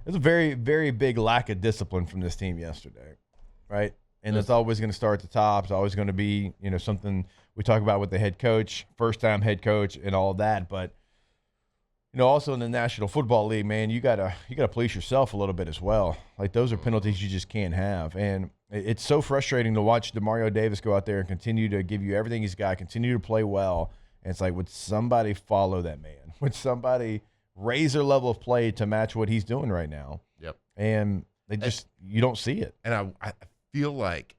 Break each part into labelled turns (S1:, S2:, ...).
S1: There's a very, very big lack of discipline from this team yesterday, right? And it's always going to start at the top. It's always going to be, something we talk about with the head coach, first-time head coach, and all of that. But also in the National Football League, man, you gotta police yourself a little bit as well. Like, those are penalties you just can't have, and it's so frustrating to watch Demario Davis go out there and continue to give you everything he's got, continue to play well. And it's like, would somebody follow that man? Would somebody raise their level of play to match what he's doing right now?
S2: Yep.
S1: And you don't see it.
S2: And I feel like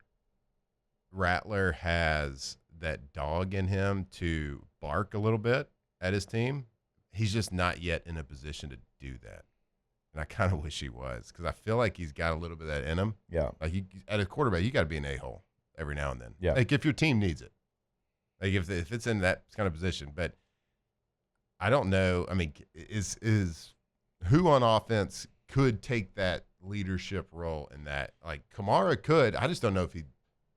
S2: Rattler has that dog in him to bark a little bit at his team. He's just not yet in a position to do that. And I kind of wish he was, because I feel like he's got a little bit of that in him.
S1: Yeah.
S2: Like, at a quarterback, you got to be an a-hole every now and then.
S1: Yeah.
S2: Like, if your team needs it. Like, if it's in that kind of position. But I don't know. I mean, is who on offense could take that leadership role in that? Like, Kamara could. I just don't know if he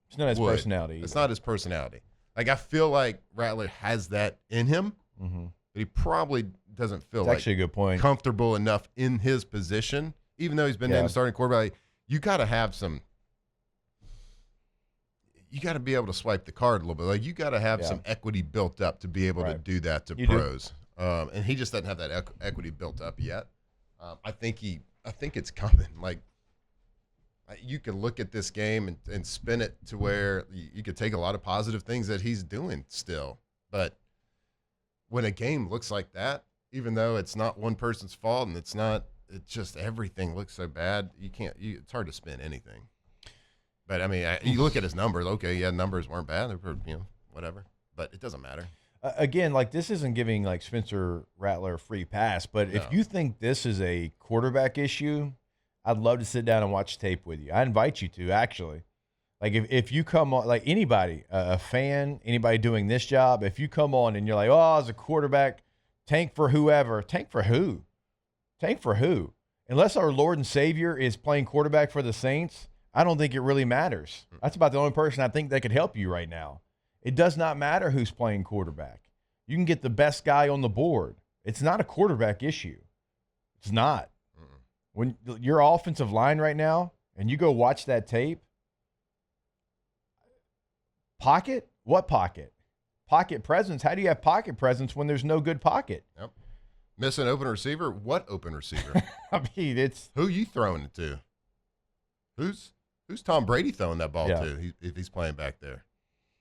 S1: It's not his
S2: would.
S1: personality either.
S2: It's not his personality. Like, I feel like Rattler has that in him.
S1: Mm-hmm.
S2: But he probably doesn't feel
S1: That's actually a good point.
S2: comfortable enough in his position, even though he's been named the starting quarterback. You got to have some. You got to be able to swipe the card a little bit. Like, you got to have some equity built up to be able to do that to pros. And he just doesn't have that equity built up yet. I think it's coming. Like, you can look at this game and spin it to where you could take a lot of positive things that he's doing still, but when a game looks like that, even though it's not one person's fault and it's just everything looks so bad, it's hard to spin anything. But I mean, you look at his numbers. Okay, yeah, numbers weren't bad. They were, whatever. But it doesn't matter.
S1: Again, like, this isn't giving like Spencer Rattler a free pass. But if you think this is a quarterback issue, I'd love to sit down and watch tape with you. I invite you to, actually. Like, if you come on, like, anybody, a fan, anybody doing this job, if you come on and you're like, oh, as a quarterback, tank for whoever. Tank for who? Tank for who? Unless our Lord and Savior is playing quarterback for the Saints, I don't think it really matters. That's about the only person I think that could help you right now. It does not matter who's playing quarterback. You can get the best guy on the board. It's not a quarterback issue. It's not. When your offensive line right now, and you go watch that tape, pocket? What pocket? Pocket presence. How do you have pocket presence when there's no good pocket?
S2: Yep. Miss an open receiver? What open receiver?
S1: I mean, it's
S2: who you throwing it to? Who's Tom Brady throwing that ball to if he's playing back there?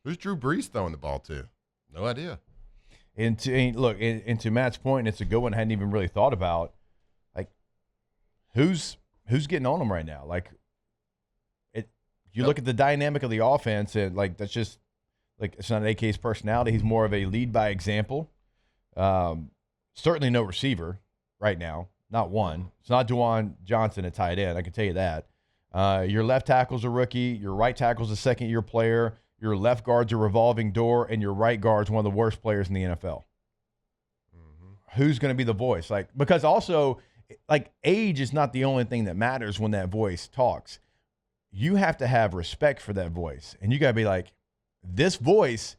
S2: Who's Drew Brees throwing the ball to? No idea.
S1: And to Matt's point, it's a good one I hadn't even really thought about. Like, who's getting on him right now? Like, you look at the dynamic of the offense, and like, that's just like, it's not AK's personality. He's more of a lead by example. Certainly no receiver right now, not one. It's not Dewan Johnson at tight end, I can tell you that. Your left tackle's a rookie. Your right tackle's a second-year player. Your left guard's a revolving door, and your right guard's one of the worst players in the NFL. Mm-hmm. Who's going to be the voice? Like, because also, like, age is not the only thing that matters when that voice talks. You have to have respect for that voice, and you got to be like, this voice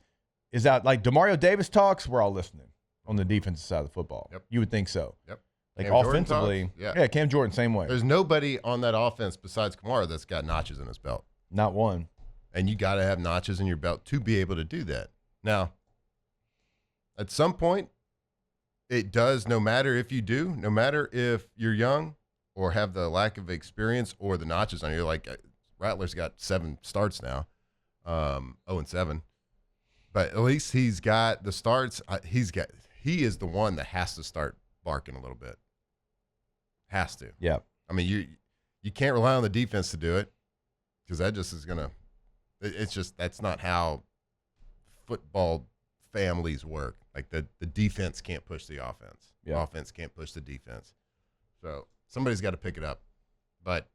S1: is out. Like, Demario Davis talks, we're all listening on the defensive side of the football.
S2: Yep.
S1: You would think so.
S2: Yep.
S1: Like,
S2: Cam
S1: offensively, Cam Jordan, same way.
S2: There's nobody on that offense besides Kamara that's got notches in his belt.
S1: Not one.
S2: And you got to have notches in your belt to be able to do that. Now, at some point, it does, no matter if you do, no matter if you're young or have the lack of experience or the notches on you. Like, Rattler's got 7 starts now, 0-7. But at least he's got the starts. He is the one that has to start barking a little bit. Has to.
S1: Yeah.
S2: I mean, you can't rely on the defense to do it, because that just is going to – it's just – that's not how football families work. Like, the defense can't push the offense.
S1: Yeah.
S2: Offense can't push the defense. So somebody's got to pick it up. But,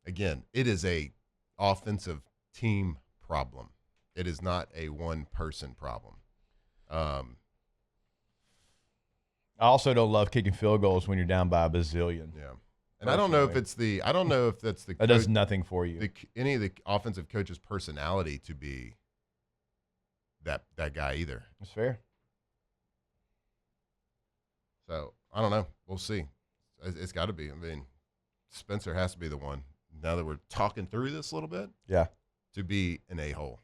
S2: again, it is a offensive team problem. It is not a one-person problem.
S1: I also don't love kicking field goals when you're down by a bazillion.
S2: Yeah. And I don't know if that's the
S1: that does nothing for you.
S2: Any of the offensive coach's personality to be that guy either.
S1: That's fair.
S2: So I don't know. We'll see. It's got to be. I mean, Spencer has to be the one, now that we're talking through this a little bit, to be an a-hole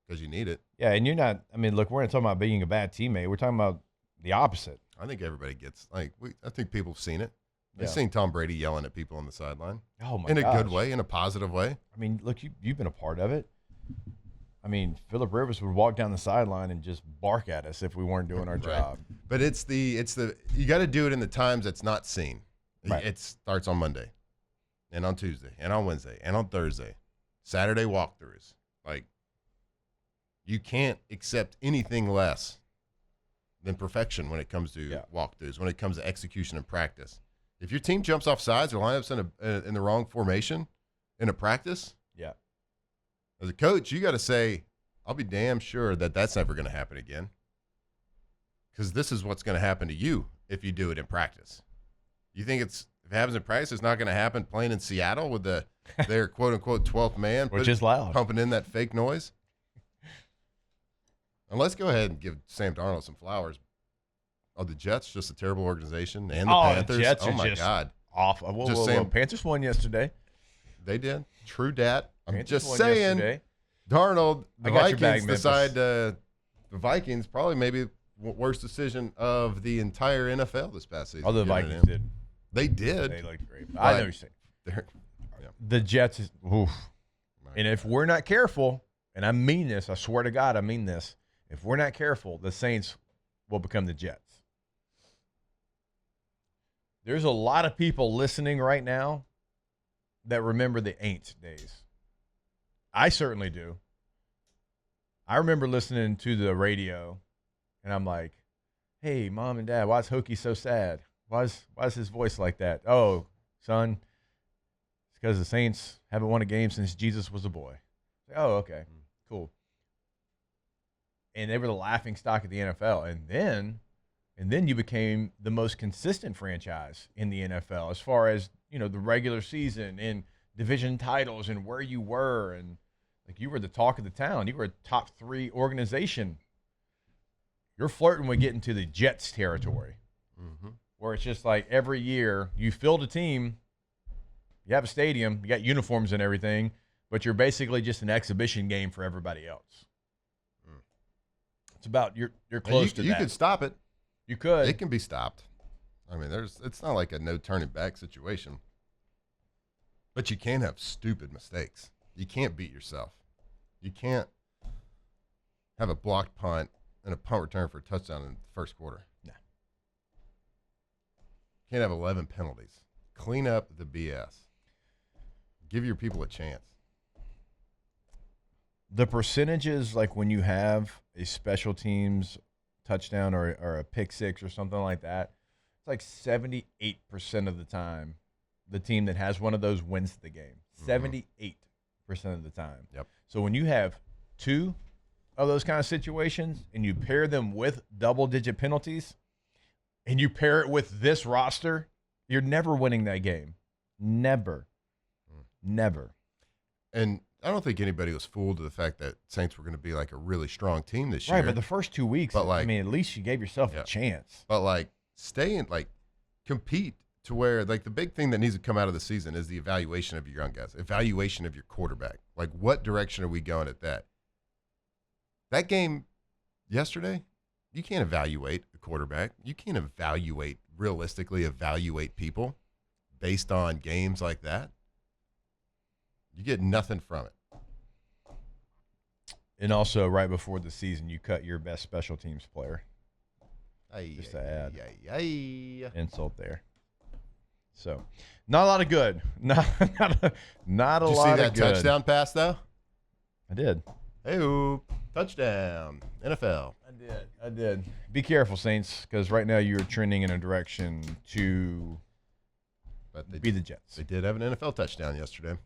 S2: because you need it.
S1: Yeah, and you're not – I mean, look, we're not talking about being a bad teammate. We're talking about the opposite.
S2: I think everybody gets – I think people have seen it. They've seen Tom Brady yelling at people on the sideline.
S1: Oh, my
S2: In
S1: gosh.
S2: a good way, in a positive way.
S1: I mean, look, you've been a part of it. I mean, Phillip Rivers would walk down the sideline and just bark at us if we weren't doing our job.
S2: But it's the you got to do it in the times that's not seen.
S1: Right.
S2: It starts on Monday, and on Tuesday, and on Wednesday, and on Thursday, Saturday walkthroughs. Like, you can't accept anything less than perfection when it comes to walkthroughs, when it comes to execution and practice. If your team jumps off sides or lineups in the wrong formation in a practice, as a coach, you got to say, I'll be damn sure that that's never going to happen again, because this is what's going to happen to you if you do it in practice. You think if it happens in practice, it's not going to happen playing in Seattle with their quote-unquote 12th man,
S1: which is loud,
S2: pumping in that fake noise? And let's go ahead and give Sam Darnold some flowers. Oh, the Jets, just a terrible organization, and the Panthers.
S1: The Jets
S2: oh
S1: are
S2: my
S1: just
S2: God,
S1: awful. Whoa. Panthers won yesterday.
S2: They did. True dat. I'm
S1: Panthers
S2: just
S1: won
S2: saying.
S1: Yesterday.
S2: Darnold, the Vikings
S1: back,
S2: decide the Vikings probably maybe worst decision of the entire NFL this past season.
S1: Although the Vikings did.
S2: They did.
S1: They looked great. I know what you're saying. The Jets is oof. And if we're not careful, and I mean this, I swear to God, I mean this. If we're not careful, the Saints will become the Jets. There's a lot of people listening right now that remember the Aints days. I certainly do. I remember listening to the radio, and I'm like, hey, Mom and Dad, why is Hokie so sad? Why is his voice like that? Oh, son, it's because the Saints haven't won a game since Jesus was a boy. Oh, okay, cool. And they were the laughing stock of the NFL. And then you became the most consistent franchise in the NFL as far as, the regular season and division titles and where you were. And like, you were the talk of the town. You were a top 3 organization. You're flirting with getting to the Jets territory, where it's just like every year you field a team, you have a stadium, you got uniforms and everything, but you're basically just an exhibition game for everybody else. It's about you're close to that.
S2: You could stop it.
S1: You could.
S2: It can be stopped. I mean, it's not like a no turning back situation. But you can have stupid mistakes. You can't beat yourself. You can't have a blocked punt and a punt return for a touchdown in the first quarter.
S1: No.
S2: Can't have 11 penalties. Clean up the BS. Give your people a chance.
S1: The percentages, like when you have a special teams touchdown or a pick six or something like that, it's like 78% of the time the team that has one of those wins the game. 78% of the time.
S2: Yep.
S1: So when you have 2 of those kind of situations and you pair them with double-digit penalties and you pair it with this roster, you're never winning that game. Never. Never.
S2: And I don't think anybody was fooled to the fact that Saints were going to be like a really strong team this year.
S1: Right, but the first 2 weeks, at least you gave yourself a chance.
S2: But stay in, compete to where, the big thing that needs to come out of the season is the evaluation of your young guys, evaluation of your quarterback. What direction are we going at that? That game yesterday, you can't evaluate a quarterback. You can't realistically evaluate people based on games like that. You get nothing from it.
S1: And also, right before the season, you cut your best special teams player. Just to add insult there. So, not a lot of good. Not a lot of good.
S2: Did you see that touchdown pass, though?
S1: I did.
S2: Hey, touchdown, NFL.
S1: I did. Be careful, Saints, because right now you're trending in a direction to be the Jets.
S2: They did have an NFL touchdown yesterday.